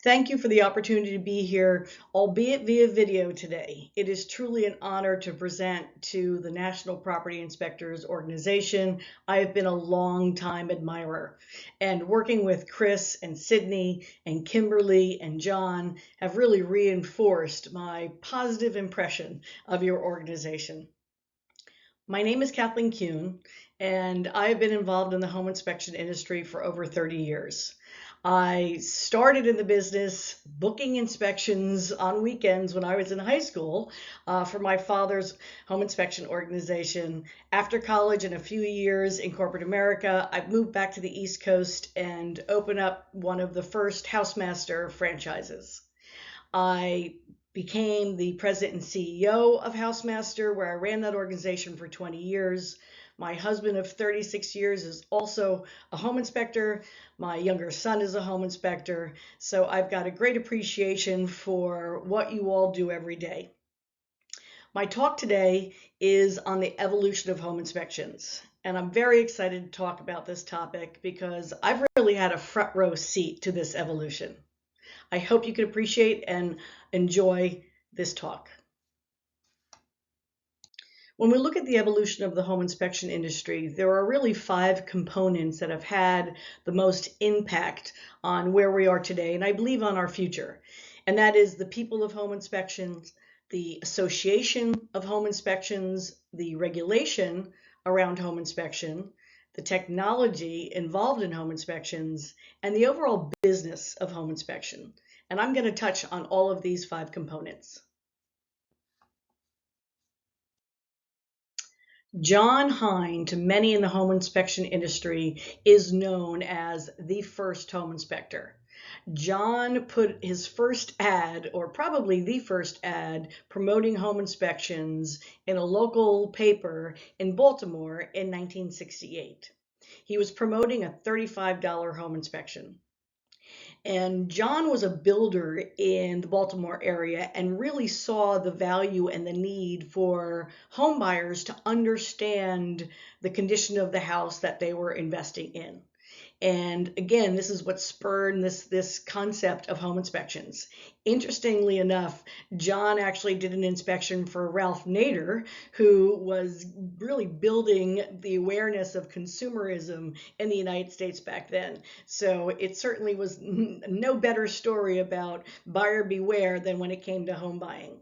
Thank you for the opportunity to be here, albeit via video today. It is truly an honor to present to the National Property Inspectors Organization. I have been a long time admirer, and working with Chris and Sydney and Kimberly and John have really reinforced my positive impression of your organization. My name is Kathleen Kuhn, and I have been involved in the home inspection industry for over 30 years. I started in the business booking inspections on weekends when I was in high school for my father's home inspection organization. After college and a few years in corporate America, I moved back to the East Coast and opened up one of the first Housemaster franchises. I became the president and CEO of Housemaster, where I ran that organization for 20 years. My husband of 36 years is also a home inspector. My younger son is a home inspector. So I've got a great appreciation for what you all do every day. My talk today is on the evolution of home inspections. And I'm very excited to talk about this topic because I've really had a front row seat to this evolution. I hope you can appreciate and enjoy this talk. When we look at the evolution of the home inspection industry, there are really 5 components that have had the most impact on where we are today, and I believe on our future. And that is the people of home inspections, the association of home inspections, the regulation around home inspection, the technology involved in home inspections, and the overall business of home inspection. And I'm going to touch on all of these 5 components. John Hine, to many in the home inspection industry, is known as the first home inspector. John put his first ad, or probably the first ad, promoting home inspections in a local paper in Baltimore in 1968. He was promoting a $35 home inspection. And John was a builder in the Baltimore area and really saw the value and the need for home buyers to understand the condition of the house that they were investing in. And again, this is what spurred this concept of home inspections. Interestingly enough, John actually did an inspection for Ralph Nader, who was really building the awareness of consumerism in the United States back then. So it certainly was no better story about buyer beware than when it came to home buying.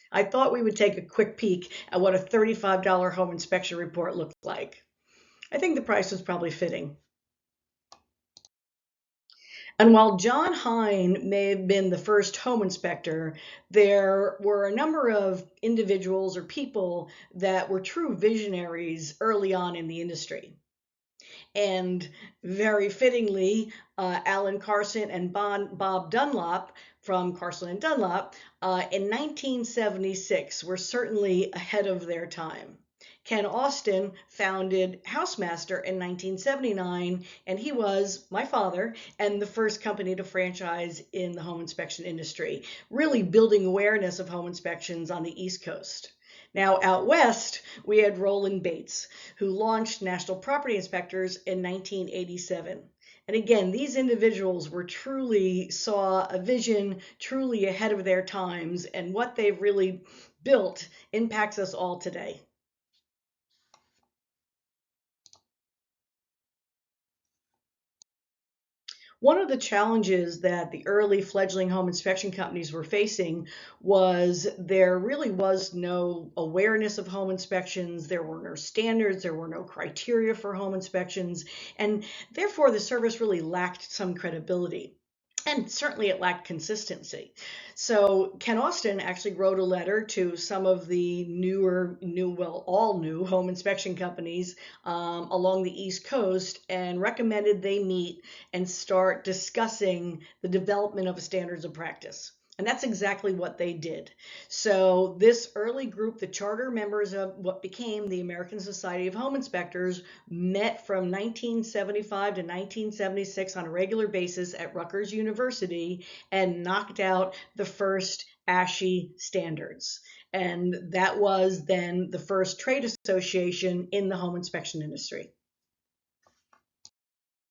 I thought we would take a quick peek at what a $35 home inspection report looked like. I think the price was probably fitting. And while John Hine may have been the first home inspector, there were a number of individuals or people that were true visionaries early on in the industry. And very fittingly, Alan Carson and Bob Dunlop from Carson and Dunlop in 1976 were certainly ahead of their time. Ken Austin founded Housemaster in 1979, and he was my father and the first company to franchise in the home inspection industry, really building awareness of home inspections on the East Coast. Now, out west, we had Roland Bates, who launched National Property Inspectors in 1987. And again, these individuals were truly saw a vision, truly ahead of their times, and what they've really built impacts us all today. One of the challenges that the early fledgling home inspection companies were facing was there really was no awareness of home inspections, there were no standards, there were no criteria for home inspections, and therefore the service really lacked some credibility. And certainly it lacked consistency. So Ken Austin actually wrote a letter to some of the all new home inspection companies along the East Coast and recommended they meet and start discussing the development of a standards of practice. And that's exactly what they did. So this early group, the charter members of what became the American Society of Home Inspectors, met from 1975 to 1976 on a regular basis at Rutgers University and knocked out the first ASHI standards. And that was then the first trade association in the home inspection industry.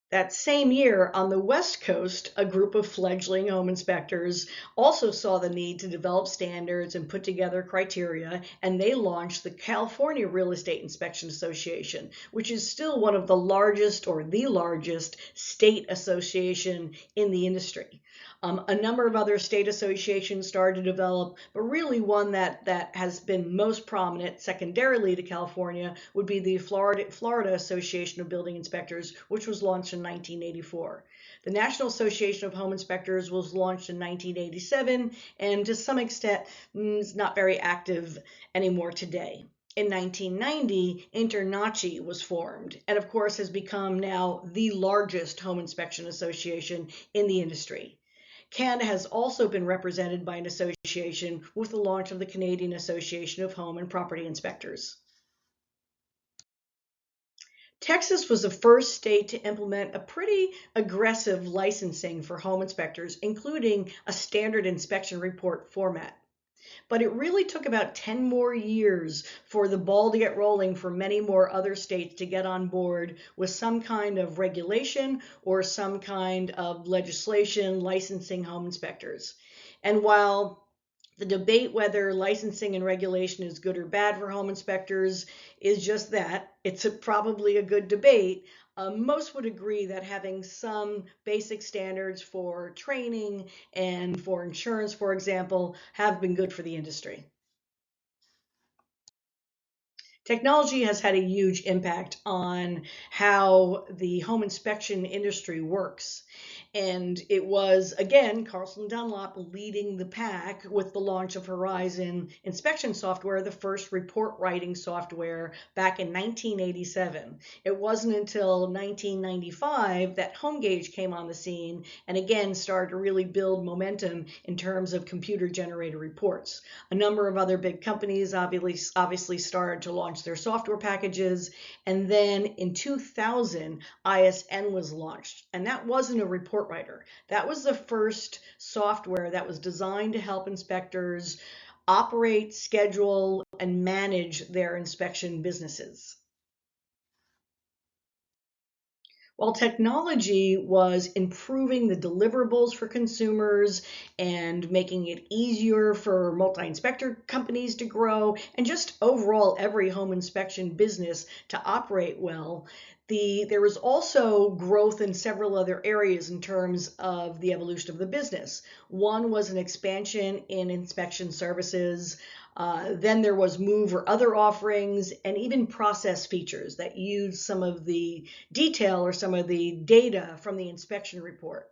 That same year, on the West Coast, a group of fledgling home inspectors also saw the need to develop standards and put together criteria, and they launched the California Real Estate Inspection Association, which is still one of the largest or the largest state association in the industry. A number of other state associations started to develop, but really one that has been most prominent, secondarily to California, would be the Florida Association of Building Inspectors, which was launched in 1984. The National Association of Home Inspectors was launched in 1987, and to some extent is not very active anymore today. In 1990, InterNACHI was formed, and of course has become now the largest home inspection association in the industry. Canada has also been represented by an association with the launch of the Canadian Association of Home and Property Inspectors. Texas was the first state to implement a pretty aggressive licensing for home inspectors, including a standard inspection report format. But it really took about 10 more years for the ball to get rolling for many more other states to get on board with some kind of regulation or some kind of legislation licensing home inspectors. And while the debate whether licensing and regulation is good or bad for home inspectors is just that, it's probably a good debate. Most would agree that having some basic standards for training and for insurance, for example, have been good for the industry. Technology has had a huge impact on how the home inspection industry works. And it was, again, Carlson Dunlop leading the pack with the launch of Horizon inspection software, the first report writing software back in 1987. It wasn't until 1995 that HomeGauge came on the scene and again started to really build momentum in terms of computer generated reports. A number of other big companies obviously started to launch their software packages, and then in 2000 ISN was launched, and that wasn't a report writer. That was the first software that was designed to help inspectors operate, schedule, and manage their inspection businesses. While technology was improving the deliverables for consumers and making it easier for multi-inspector companies to grow, and just overall every home inspection business to operate well, there was also growth in several other areas in terms of the evolution of the business. One was an expansion in inspection services. Then there was Move or other offerings, and even process features that use some of the detail or some of the data from the inspection report.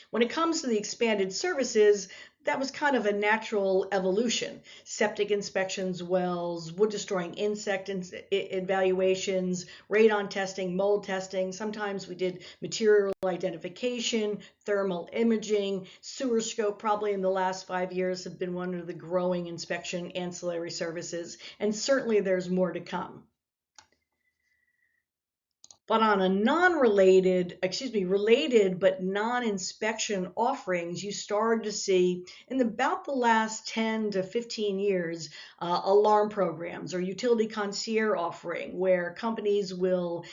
When it comes to the expanded services, that was kind of a natural evolution. Septic inspections, wells, wood destroying insect evaluations, radon testing, mold testing. Sometimes we did material identification, thermal imaging, sewer scope, probably in the last 5 years have been one of the growing inspection ancillary services. And certainly there's more to come. But on a related but non-inspection offerings, you started to see in about the last 10 to 15 years, alarm programs or utility concierge offering, where companies will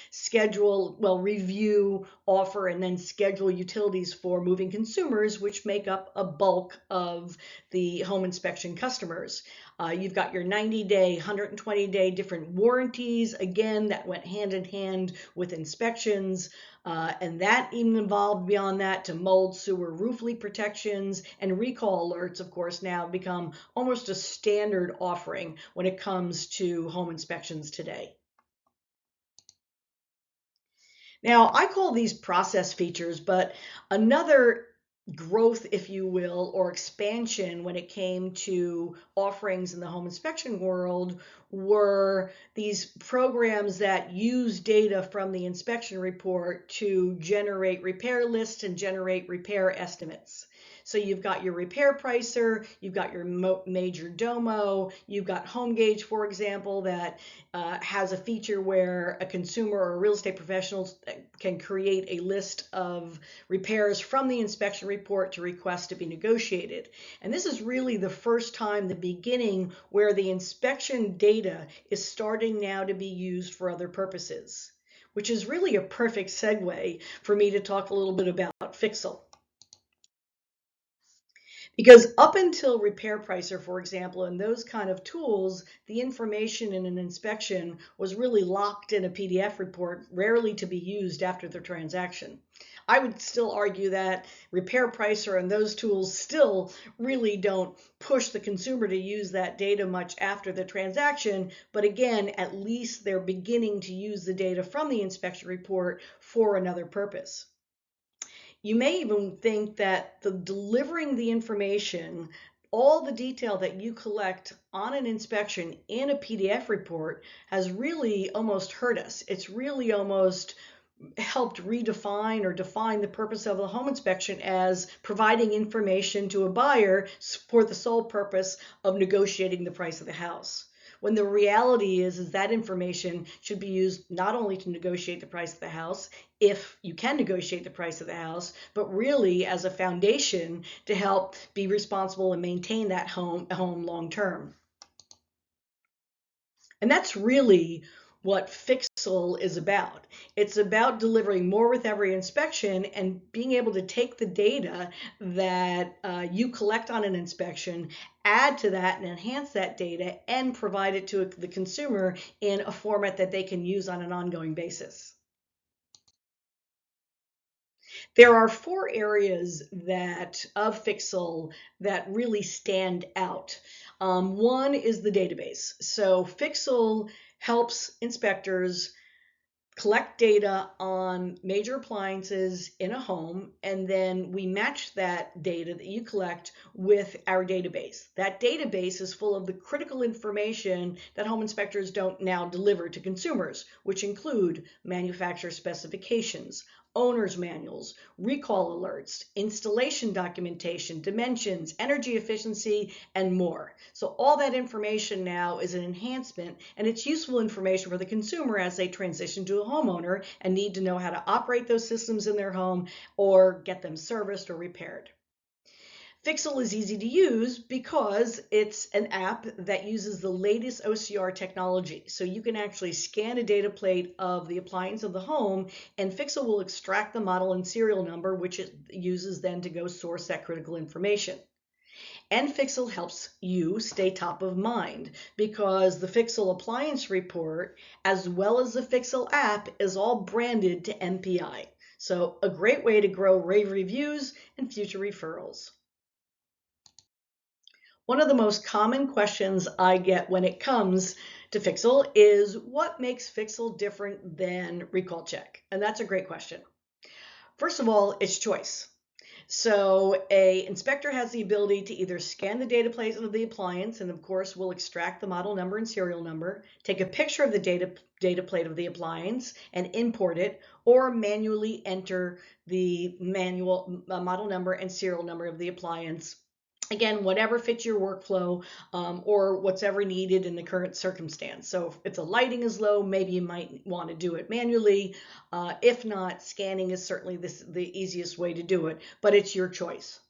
review, offer, and then schedule utilities for moving consumers, which make up a bulk of the home inspection customers. You've got your 90-day, 120-day different warranties, again, that went hand in hand with inspections, and that even evolved beyond that to mold, sewer, roof leak protections, and recall alerts, of course, now become almost a standard offering when it comes to home inspections today. Now, I call these process features, but another growth, if you will, or expansion when it came to offerings in the home inspection world were these programs that use data from the inspection report to generate repair lists and generate repair estimates. So you've got your repair pricer, you've got your major domo, you've got HomeGauge, for example, that has a feature where a consumer or a real estate professional can create a list of repairs from the inspection report to request to be negotiated. And this is really the first time, the beginning, where the inspection data is starting now to be used for other purposes. which is really a perfect segue for me to talk a little bit about Fixle. Because up until Repair Pricer, for example, and those kind of tools, the information in an inspection was really locked in a PDF report, rarely to be used after the transaction. I would still argue that Repair Pricer and those tools still really don't push the consumer to use that data much after the transaction, but again, at least they're beginning to use the data from the inspection report for another purpose. You may even think that delivering the information, all the detail that you collect on an inspection in a PDF report has really almost hurt us. It's really almost helped redefine or define the purpose of a home inspection as providing information to a buyer for the sole purpose of negotiating the price of the house. When the reality is that information should be used not only to negotiate the price of the house, if you can negotiate the price of the house, but really as a foundation to help be responsible and maintain that home long term. And that's really what Fixle is about. It's about delivering more with every inspection and being able to take the data that you collect on an inspection, add to that and enhance that data, and provide it to the consumer in a format that they can use on an ongoing basis. There are 4 areas of Fixle that really stand out. One is the database. So Fixle helps inspectors collect data on major appliances in a home, and then we match that data that you collect with our database. That database is full of the critical information that home inspectors don't now deliver to consumers, which include manufacturer specifications, owner's manuals, recall alerts, installation documentation, dimensions, energy efficiency, and more. So all that information now is an enhancement, and it's useful information for the consumer as they transition to a homeowner and need to know how to operate those systems in their home or get them serviced or repaired. Fixle is easy to use because it's an app that uses the latest OCR technology. So you can actually scan a data plate of the appliance of the home, and Fixle will extract the model and serial number, which it uses then to go source that critical information. And Fixle helps you stay top of mind because the Fixle appliance report, as well as the Fixle app, is all branded to MPI. So a great way to grow rave reviews and future referrals. One of the most common questions I get when it comes to Fixle is what makes Fixle different than Recall Check? And that's a great question. First of all, it's choice. So an inspector has the ability to either scan the data plate of the appliance, and of course we'll extract the model number and serial number, take a picture of the data plate of the appliance and import it, or manually enter the model number and serial number of the appliance. Again, whatever fits your workflow or what's ever needed in the current circumstance. So if the lighting is low, maybe you might want to do it manually. If not, scanning is certainly the easiest way to do it, but it's your choice.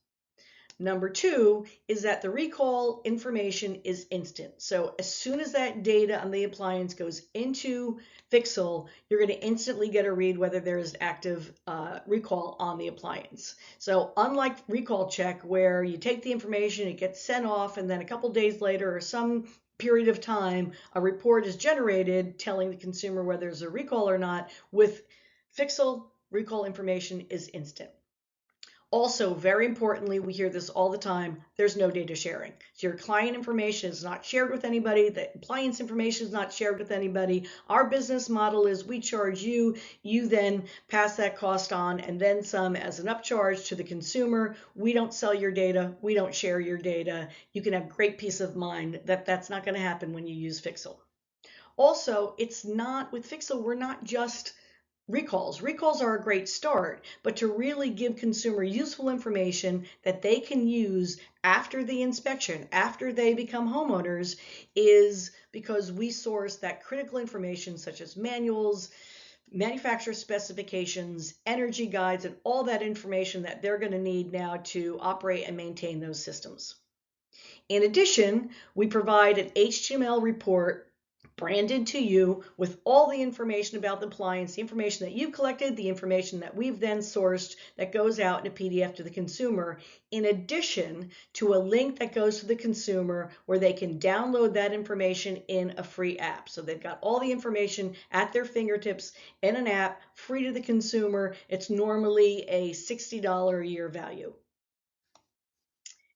Number 2 is that the recall information is instant. So as soon as that data on the appliance goes into Fixle, you're going to instantly get a read whether there is active recall on the appliance. So unlike Recall Check, where you take the information, it gets sent off, and then a couple days later or some period of time, a report is generated telling the consumer whether there's a recall or not, with Fixle, recall information is instant. Also, very importantly, we hear this all the time, there's no data sharing. So your client information is not shared with anybody, the appliance information is not shared with anybody. Our business model is we charge you, you then pass that cost on and then some as an upcharge to the consumer. We don't sell your data, we don't share your data. You can have great peace of mind that that's not going to happen when you use Fixle. Also, it's not, with Fixle, we're not just recalls. Recalls are a great start, but to really give consumer useful information that they can use after the inspection, after they become homeowners, is because we source that critical information such as manuals, manufacturer specifications, energy guides, and all that information that they're going to need now to operate and maintain those systems. In addition, we provide an HTML report branded to you with all the information about the appliance, the information that you've collected, the information that we've then sourced that goes out in a PDF to the consumer, in addition to a link that goes to the consumer where they can download that information in a free app. So they've got all the information at their fingertips in an app, free to the consumer. It's normally a $60 a year value.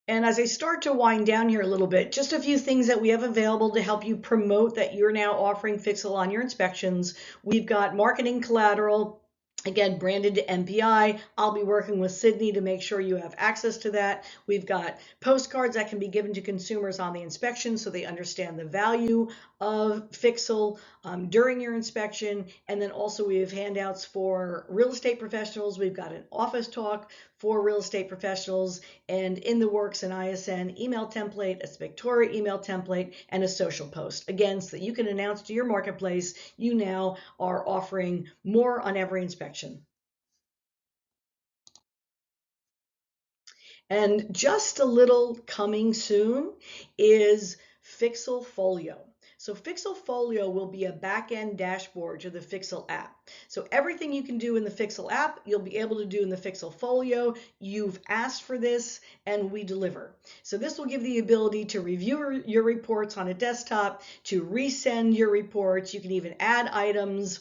And as I start to wind down here a little bit, just a few things that we have available to help you promote that you're now offering Fixle on your inspections. We've got marketing collateral, again, branded to MPI. I'll be working with Sydney to make sure you have access to that. We've got postcards that can be given to consumers on the inspection so they understand the value of Fixle during your inspection. And then also we have handouts for real estate professionals. We've got an office talk for real estate professionals, and in the works an ISN email template, a Spectora email template, and a social post. Again, so that you can announce to your marketplace you now are offering more on every inspection. And just a little coming soon is Fixle Folio. So Fixle Folio will be a back-end dashboard to the Fixle app. So everything you can do in the Fixle app, you'll be able to do in the Fixle Folio. You've asked for this and we deliver. So this will give the ability to review your reports on a desktop, to resend your reports. You can even add items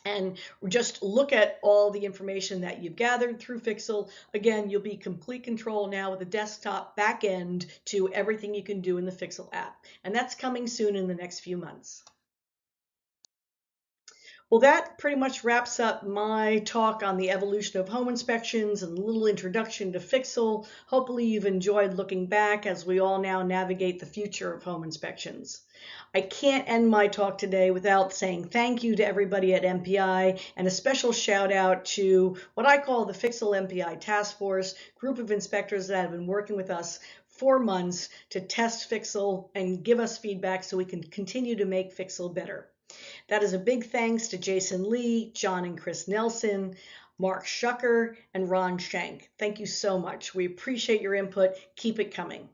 and just look at all the information that you've gathered through Fixle. Again, you'll be complete control now with the desktop back end to everything you can do in the Fixle app. And that's coming soon in the next few months. Well, that pretty much wraps up my talk on the evolution of home inspections and a little introduction to Fixle. Hopefully you've enjoyed looking back as we all now navigate the future of home inspections. I can't end my talk today without saying thank you to everybody at MPI and a special shout out to what I call the Fixle MPI Task Force, group of inspectors that have been working with us 4 months to test Fixle and give us feedback so we can continue to make Fixle better. That is a big thanks to Jason Lee, John and Chris Nelson, Mark Schucker, and Ron Shank. Thank you so much. We appreciate your input. Keep it coming.